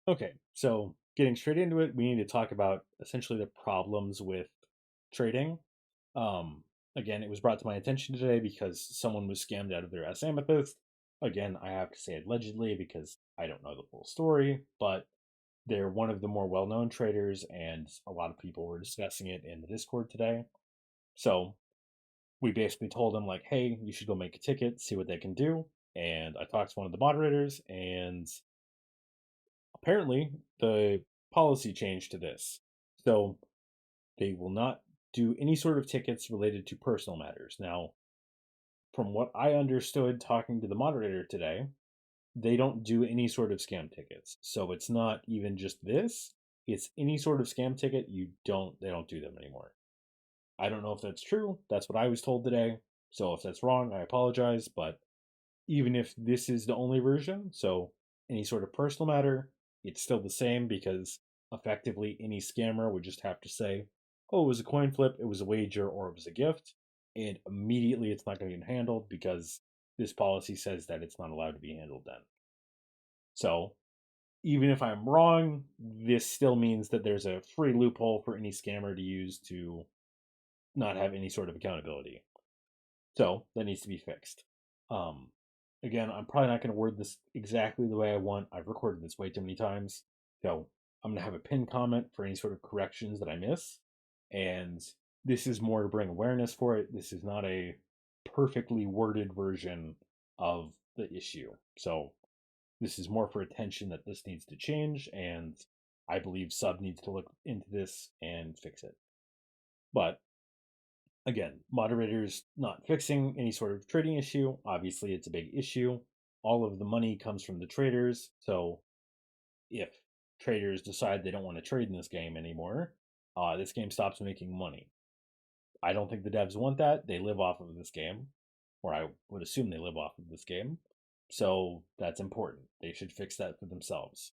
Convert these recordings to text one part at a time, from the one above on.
Okay, so getting straight into it, we need to talk about essentially the problems with trading. Um, Again, it was brought to my attention today because someone was scammed out of their S Amethyst. Again, I have to say allegedly because I don't know the full story, but they're one of the more well known traders, and a lot of people were discussing it in the Discord today. So we basically told them, like, hey, you should go make a ticket, see what they can do. And I talked to one of the moderators, and apparently the policy changed to this. So they will not do any sort of tickets related to personal matters. Now, from what I understood talking to the moderator today, they don't do any sort of scam tickets. So it's not even just this, it's any sort of scam ticket they don't do them anymore. I don't know if that's true. That's what I was told today. So if that's wrong, I apologize, but even if this is the only version, so any sort of personal matter, it's still the same because effectively any scammer would just have to say, oh, it was a coin flip, it was a wager, or it was a gift, and immediately it's not going to get handled because this policy says that it's not allowed to be handled then. So even if I'm wrong, this still means that there's a free loophole for any scammer to use to not have any sort of accountability. So that needs to be fixed. Um, Again, I'm probably not going to word this exactly the way I want. I've recorded this way too many times. So I'm going to have a pinned comment for any sort of corrections that I miss. And this is more to bring awareness for it. This is not a perfectly worded version of the issue. So this is more for attention that this needs to change. And I believe Sub needs to look into this and fix it. But again, moderators not fixing any sort of trading issue. Obviously, it's a big issue. All of the money comes from the traders. So if traders decide they don't want to trade in this game anymore, this game stops making money. I don't think the devs want that. They live off of this game, or I would assume they live off of this game. So that's important. They should fix that for themselves.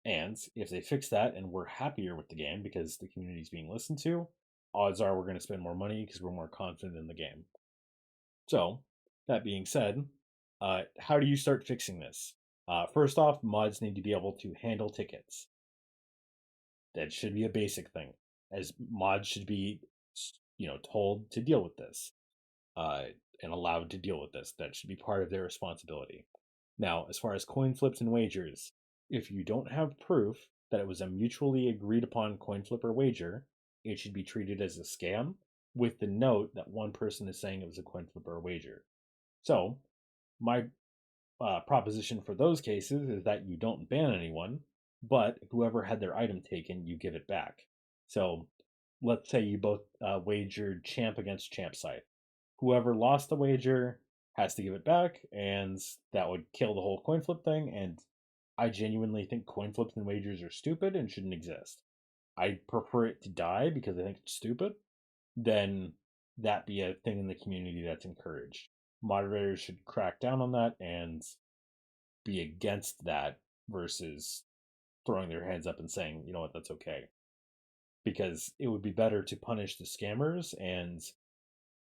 And if they fix that and we're happier with the game because the community is being listened to, odds are we're going to spend more money because we're more confident in the game. So, that being said, how do you start fixing this? First off, mods need to be able to handle tickets. That should be a basic thing, as mods should be, told to deal with this uh, and allowed to deal with this. That should be part of their responsibility. Now, as far as coin flips and wagers, if you don't have proof that it was a mutually agreed upon coin flip or wager, it should be treated as a scam with the note that one person is saying it was a coin flip or a wager. So, my proposition for those cases is that you don't ban anyone, but whoever had their item taken, you give it back. So, let's say you both wagered champ against champ side. Whoever lost the wager has to give it back, and that would kill the whole coin flip thing. And I genuinely think coin flips and wagers are stupid and shouldn't exist. I prefer it to die because I think it's stupid than that be a thing in the community that's encouraged. Moderators should crack down on that and be against that versus throwing their hands up and saying, you know what, that's okay. Because it would be better to punish the scammers and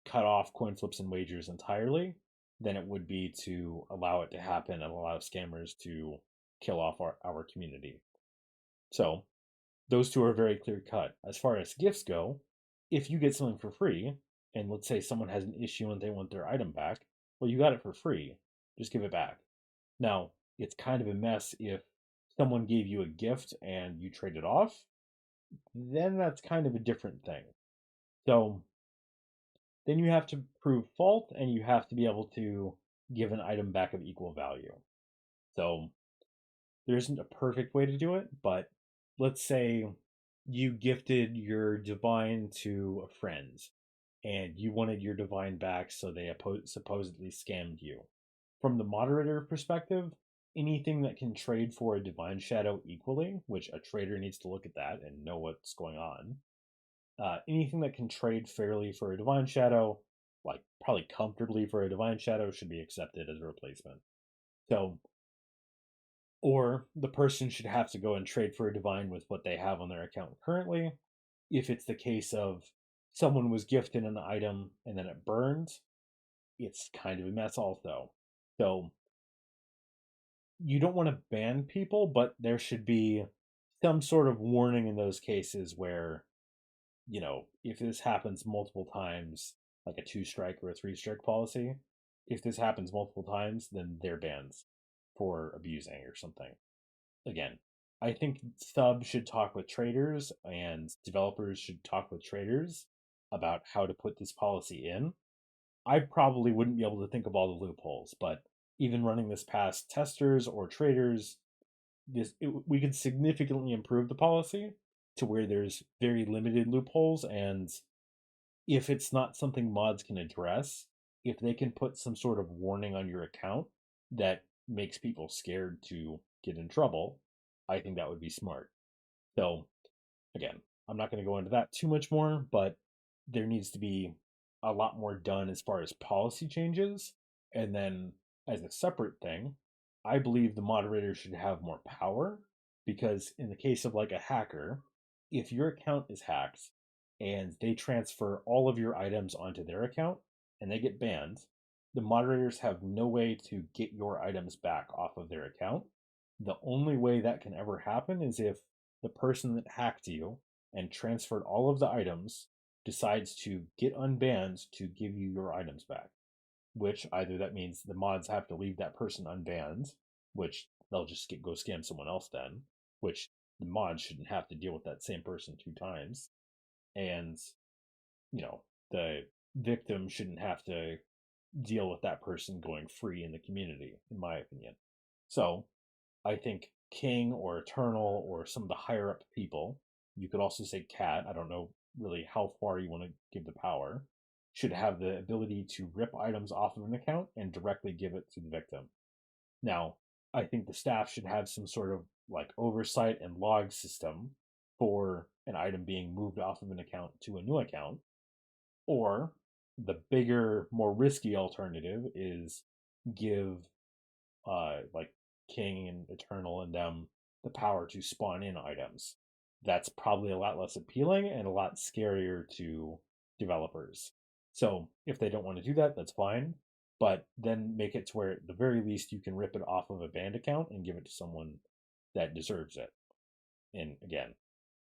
cut off coin flips and wagers entirely than it would be to allow it to happen and allow scammers to kill off our community. So those two are very clear cut. As far as gifts go, if you get something for free, and let's say someone has an issue and they want their item back, well, you got it for free. Just give it back. Now, it's kind of a mess if someone gave you a gift and you trade it off, then that's kind of a different thing. So then you have to prove fault and you have to be able to give an item back of equal value. So there isn't a perfect way to do it, but let's say you gifted your divine to a friend and you wanted your divine back, so they supposedly scammed you. From the moderator perspective, anything that can trade for a divine shadow equally, which a trader needs to look at that and know what's going on, anything that can trade fairly for a divine shadow, like probably comfortably for a divine shadow, should be accepted as a replacement. So, or the person should have to go and trade for a divine with what they have on their account currently. If it's the case of someone was gifted an item and then it burned, it's kind of a mess also. So you don't want to ban people, but there should be some sort of warning in those cases where, if this happens multiple times, like a two strike or a three strike policy, if this happens multiple times, then they're banned for abusing or something. Again, I think subs should talk with traders and developers should talk with traders about how to put this policy in. I probably wouldn't be able to think of all the loopholes, but even running this past testers or traders, we could significantly improve the policy to where there's very limited loopholes. And if it's not something mods can address, if they can put some sort of warning on your account that makes people scared to get in trouble, I think that would be smart. So again, I'm not going to go into that too much more, but there needs to be a lot more done as far as policy changes. And then, as a separate thing, I believe the moderator should have more power because, in the case of like a hacker, if your account is hacked and they transfer all of your items onto their account and they get banned, the moderators have no way to get your items back off of their account. The only way that can ever happen is if the person that hacked you and transferred all of the items decides to get unbanned to give you your items back, which either that means the mods have to leave that person unbanned, which they'll just go scam someone else then, which the mods shouldn't have to deal with that same person two times. And, the victim shouldn't have to deal with that person going free in the community, in my opinion. So I think King or Eternal or some of the higher up people, you could also say Cat, I don't know really how far you want to give the power, should have the ability to rip items off of an account and directly give it to the victim. Now, I think the staff should have some sort of like oversight and log system for an item being moved off of an account to a new account. Or the bigger, more risky alternative is give like King and Eternal and them the power to spawn in items. That's probably a lot less appealing and a lot scarier to developers. So if they don't want to do that, that's fine. But then make it to where at the very least you can rip it off of a banned account and give it to someone that deserves it. And again,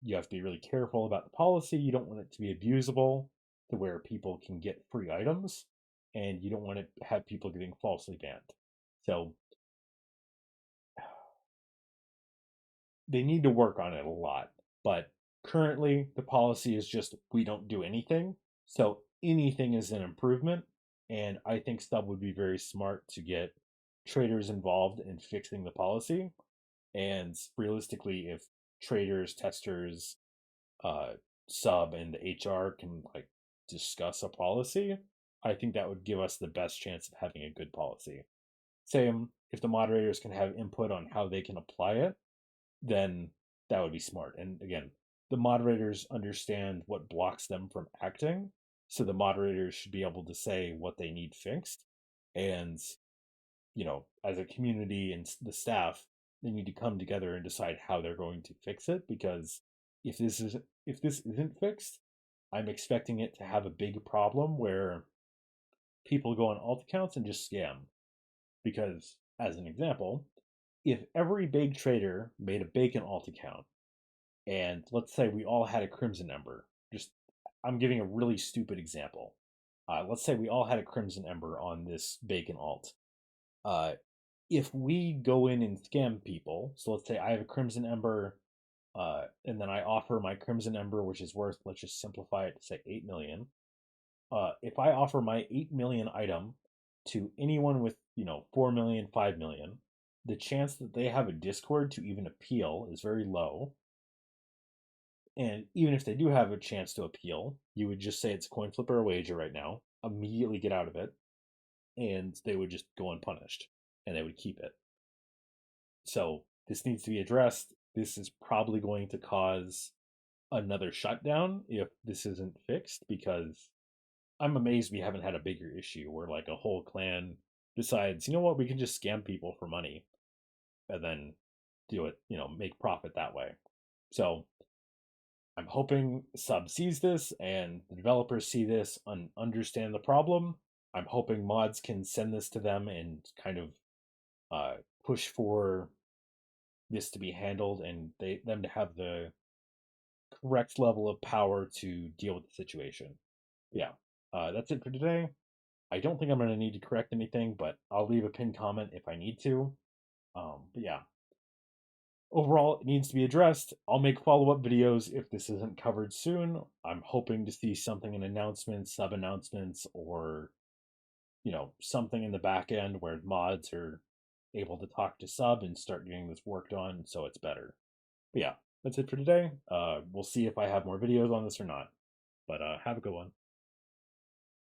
you have to be really careful about the policy. You don't want it to be abusable to where people can get free items, and you don't want to have people getting falsely banned. So they need to work on it a lot. But currently, the policy is just we don't do anything. So anything is an improvement. And I think Stub would be very smart to get traders involved in fixing the policy. And realistically, if traders, testers, uh, sub, and the HR can like discuss a policy, I think that would give us the best chance of having a good policy. Same if the moderators can have input on how they can apply it, then that would be smart. And again, the moderators understand what blocks them from acting. So the moderators should be able to say what they need fixed. And, as a community and the staff, they need to come together and decide how they're going to fix it. Because if this isn't fixed, I'm expecting it to have a big problem where people go on alt accounts and just scam. Because, as an example, if every big trader made a bacon alt account, and let's say we all had a Crimson Ember, just I'm giving a really stupid example. Let's say we all had a Crimson Ember on this bacon alt. Uh, if we go in and scam people, so let's say I have a Crimson Ember, and then I offer my Crimson Ember, which is worth, let's just simplify it to say 8 million. If I offer my 8 million item to anyone with, 4 million, 5 million, the chance that they have a Discord to even appeal is very low. And even if they do have a chance to appeal, you would just say it's a coin flip or a wager right now, immediately get out of it, and they would just go unpunished and they would keep it. So this needs to be addressed. This is probably going to cause another shutdown if this isn't fixed because I'm amazed we haven't had a bigger issue where like a whole clan decides, you know what, we can just scam people for money and then do it, make profit that way. So I'm hoping sub sees this and the developers see this and understand the problem. I'm hoping mods can send this to them and kind of push for this to be handled and them to have the correct level of power to deal with the situation. Yeah, that's it for today. I don't think I'm going to need to correct anything, but I'll leave a pinned comment if I need to. But yeah, overall, it needs to be addressed. I'll make follow up videos if this isn't covered soon. I'm hoping to see something in announcements, sub announcements, or something in the back end where mods are able to talk to sub and start getting this worked on so it's better. But yeah, that's it for today. We'll see if I have more videos on this or not. But have a good one.